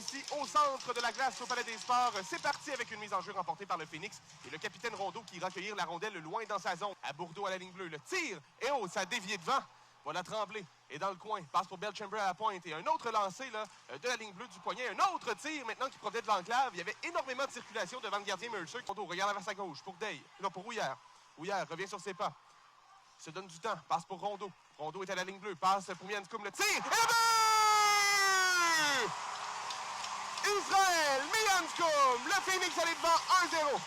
ici au centre de la glace au Palais des Sports. C'est parti avec une mise en jeu remportée par le Phoenix et le capitaine Rondeau qui ira accueillir la rondelle loin dans sa zone. À Bourdeau à la ligne bleue, le tir et oh, ça a dévié devant. Voilà Tremblay est dans le coin, passe pour Belchamber à la pointe et un autre lancé là, de la ligne bleue du poignet. Un autre tir maintenant qui provenait de l'enclave. Il y avait énormément de circulation devant le gardien Mercer. Rondeau regarde vers sa gauche pour Day, non pour Houillère. Houillère revient sur ses pas. Se donne du temps, passe pour Rondeau. Rondeau est à la ligne bleue, passe pour Mianscoum, le tir et le but! Israël Mianscoum, le Phoenix allait devant 1-0.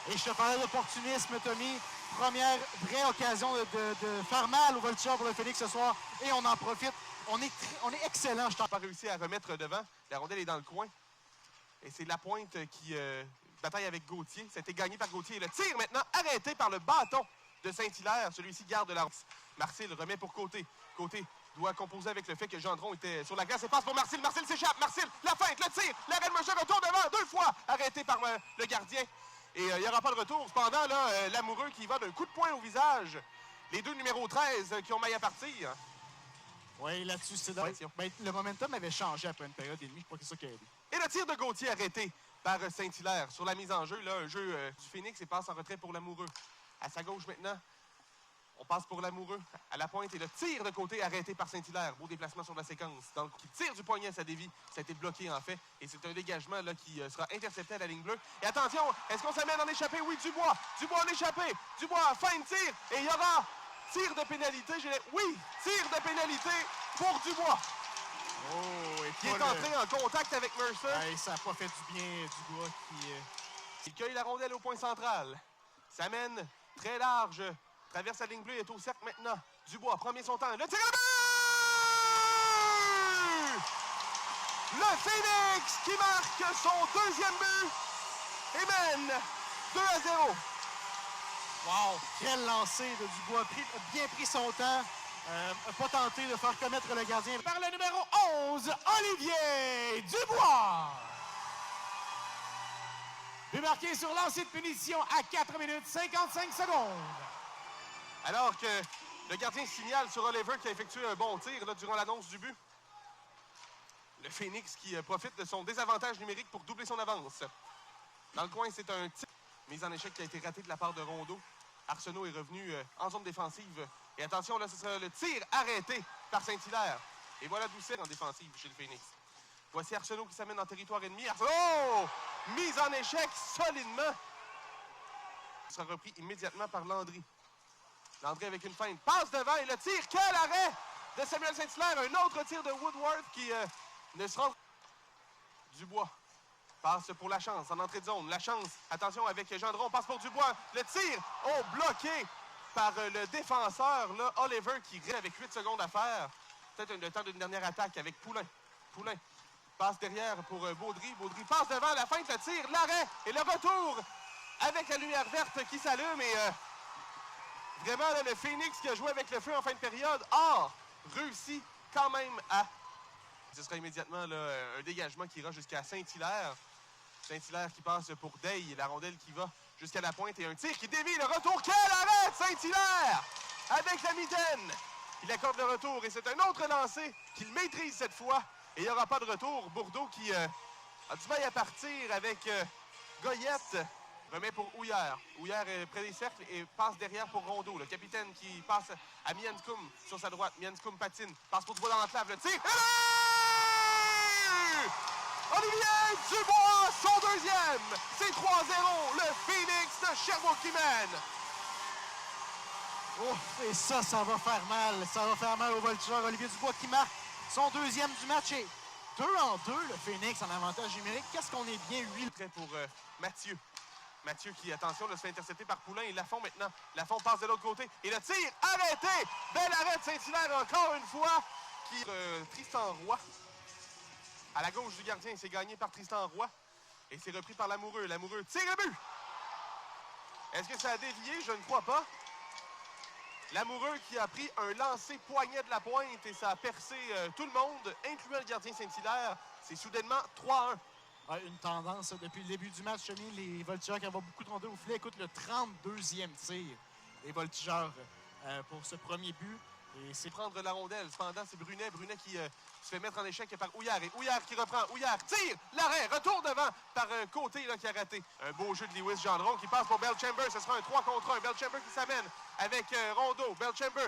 Et je te parlais d'opportunisme, Tommy. Première vraie occasion de faire mal au Voltigeurs pour le Phoenix ce soir. Et on en profite. On est excellent. Je n'ai pas réussi à remettre devant. La rondelle est dans le coin. Et c'est Lapointe qui bataille avec Gauthier. Ça a été gagné par Gauthier. Et le tir maintenant arrêté par le bâton de Saint-Hilaire. Celui-ci garde la lance. Marcel remet pour Côté. Côté doit composer avec le fait que Gendron était sur la glace et passe pour Marcel. Marcel s'échappe. Marcel, la feinte, le tir. L'arrêt de Mercer retourne devant 2 fois. Arrêté par le gardien. Et il n'y aura pas de retour. Cependant, là, l'amoureux qui va d'un coup de poing au visage. Les deux numéros 13 qui ont maille à partir. Oui, là-dessus, c'est drôle. Ben, le momentum avait changé après une période et demie. Je crois que c'est ça qui a aidé. Et le tir de Gauthier arrêté par Saint-Hilaire sur la mise en jeu. Là, un jeu du Phoenix et passe en retrait pour l'amoureux. À sa gauche maintenant, on passe pour l'amoureux à la pointe et le tir de Côté arrêté par Saint-Hilaire. Beau déplacement sur la séquence. Donc, qui tire du poignet, ça dévie. Ça a été bloqué en fait. Et c'est un dégagement là, qui sera intercepté à la ligne bleue. Et attention, est-ce qu'on s'amène en échappé? Oui, Dubois. Dubois en échappé. Dubois, fin de tir. Et il y aura tir de pénalité. Oui, tir de pénalité pour Dubois. Oh, et qui est entré en contact avec Mercer. Ouais, ça n'a pas fait du bien, Dubois Il cueille la rondelle au point central. S'amène très large. Traverse la ligne bleue et est au cercle maintenant. Dubois prend bien son temps. Le tir à but! Le Phoenix qui marque son deuxième but et mène 2-0. Wow! Quel lancer de Dubois. A bien pris son temps. N'a pas tenté de faire commettre le gardien. Par le numéro 11, Olivier Dubois. But marqué sur lancer de punition à 4 minutes 55 secondes. Alors que le gardien signale sur Oliver qui a effectué un bon tir là, durant l'annonce du but. Le Phoenix qui profite de son désavantage numérique pour doubler son avance. Dans le coin, c'est un tir. Mise en échec qui a été ratée de la part de Rondeau. Arsenault est revenu en zone défensive. Et attention, là, ce sera le tir arrêté par Saint-Hilaire. Et voilà d'où c'est en défensive chez le Phoenix. Voici Arsenault qui s'amène en territoire ennemi. Arsenault! Mise en échec solidement. Il sera repris immédiatement par Landry. Landry avec une feinte. Passe devant et le tir. Quel arrêt de Samuel Saint-Hilaire. Un autre tir de Woodward qui ne sera... Dubois. Passe pour la chance en entrée de zone. La chance, attention avec Gendron, passe pour Dubois. Le tir, oh, bloqué par le défenseur, là, Oliver, qui reste avec 8 secondes à faire. Peut-être le temps d'une dernière attaque avec Poulain. Poulain passe derrière pour Baudry. Baudry passe devant, la feinte, le tir, l'arrêt et le retour avec la lumière verte qui s'allume. Et vraiment, là, le Phoenix qui a joué avec le feu en fin de période a réussi quand même à... Ce sera immédiatement là, un dégagement qui ira jusqu'à Saint-Hilaire. Saint-Hilaire qui passe pour Day, la rondelle qui va jusqu'à la pointe et un tir qui dévie le retour. Quel arrêt de Saint-Hilaire avec la mitaine. Il accorde le retour et c'est un autre lancé qu'il maîtrise cette fois. Et il n'y aura pas de retour. Bourdeau qui a du mal à partir avec Goyette. Remet pour Houillère. Houillère est près des cercles et passe derrière pour Rondeau. Le capitaine qui passe à Mianscoum sur sa droite. Mianscoum patine. Passe pour Dubois dans l'enclave. Le tir. Olivier Dubois, son deuxième. C'est 3-0. Le Phoenix de Sherbrooke qui mène. Oh, et ça va faire mal. Ça va faire mal au Voltigeurs. Olivier Dubois qui marque son deuxième du match. Et 2-2, le Phoenix en avantage numérique. Qu'est-ce qu'on est bien, lui. Prêt pour Mathieu. Mathieu qui, attention, se fait intercepter par Poulain et Lafont maintenant. Lafont passe de l'autre côté. Et le tir arrêté. Bel arrêt de Saint-Hilaire encore une fois. Qui Tristan Roy. À la gauche du gardien, c'est gagné par Tristan Roy. Et c'est repris par l'amoureux. L'amoureux tire le but. Est-ce que ça a dévié? Je ne crois pas. L'amoureux qui a pris un lancer poignet de la pointe et ça a percé tout le monde, incluant le gardien Saint-Hilaire. C'est soudainement 3-1. Ouais, une tendance depuis le début du match, Tommy. Les Voltigeurs qui avaient beaucoup de rondeurs au filet. Écoute, le 32e tir des Voltigeurs pour ce premier but. Et c'est prendre la rondelle. Cependant, c'est Brunet. Brunet qui se fait mettre en échec par Houillard. Et Houillard qui reprend. Houillard tire. L'arrêt. Retour devant par Côté là, qui a raté. Un beau jeu de Lewis Gendron qui passe pour Belchamber. Ce sera un 3 contre 1. Belchamber qui s'amène avec Rondeau. Belchamber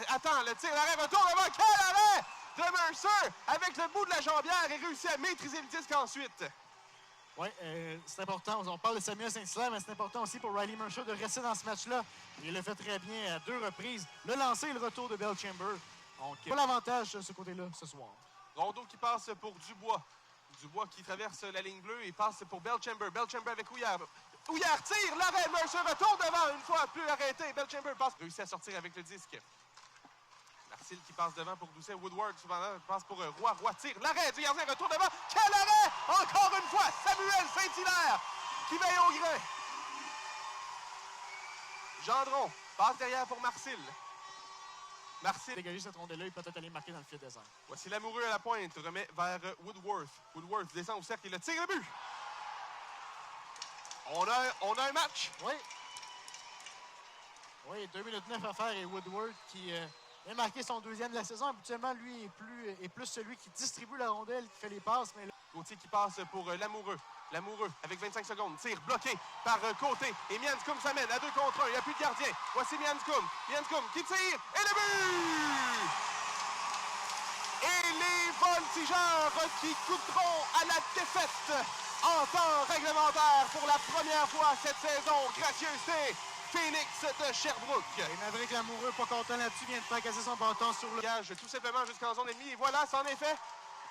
attend le tir. L'arrêt. Retour devant. Quel arrêt de Mercer avec le bout de la jambière et réussit à maîtriser le disque ensuite. Oui, c'est important. On parle de Samuel Saint-Hilaire, mais c'est important aussi pour Riley Mercer de rester dans ce match-là. Il le fait très bien à 2 reprises. Le lancer et le retour de Belchamber. Donc, pas l'avantage de ce côté-là ce soir. Rondeau qui passe pour Dubois. Dubois qui traverse la ligne bleue et passe pour Belchamber. Belchamber avec Houillard. Houillard tire. L'arrêt. Mercer retourne devant une fois plus arrêté. Belchamber réussit à sortir avec le disque. Marcil qui passe devant pour Doucet. Woodward souvent passe pour Roy. Roy tire. L'arrêt du gardien retourne devant. Quel arrêt! Encore une fois, Samuel Saint-Hilaire qui veille au grain. Gendron passe derrière pour Marcil. Marcil Dégager cette rondelle-là, il peut peut-être aller marquer dans le filet désert. Voici Lamoureux à la pointe. Remet vers Woodworth. Woodworth descend au cercle et le tire le but. On a un match. Oui. Oui, 2 minutes 9 à faire et Woodward qui a marqué son 2e de la saison. Habituellement, lui est plus celui qui distribue la rondelle, qui fait les passes. Mais là... Gauthier qui passe pour Lamoureux. Lamoureux avec 25 secondes. Tire bloqué par Côté. Et Mianscombe s'amène à 2 contre 1. Il n'y a plus de gardien. Voici Mianscombe. Mianscombe qui tire. Et le but! Et les Voltigeurs qui coûteront à la défaite en temps réglementaire pour la première fois cette saison. Gracieuseté. Phoenix de Sherbrooke. Et Maverick Lamoureux, pas content là-dessus, vient de fracasser son bâton sur le... Gage tout simplement jusqu'en zone ennemie. Et voilà, c'est en effet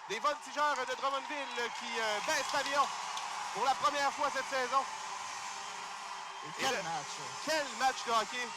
des Voltigeurs de Drummondville qui baissent pavillon pour la première fois cette saison. Et quel match! Quel match de hockey!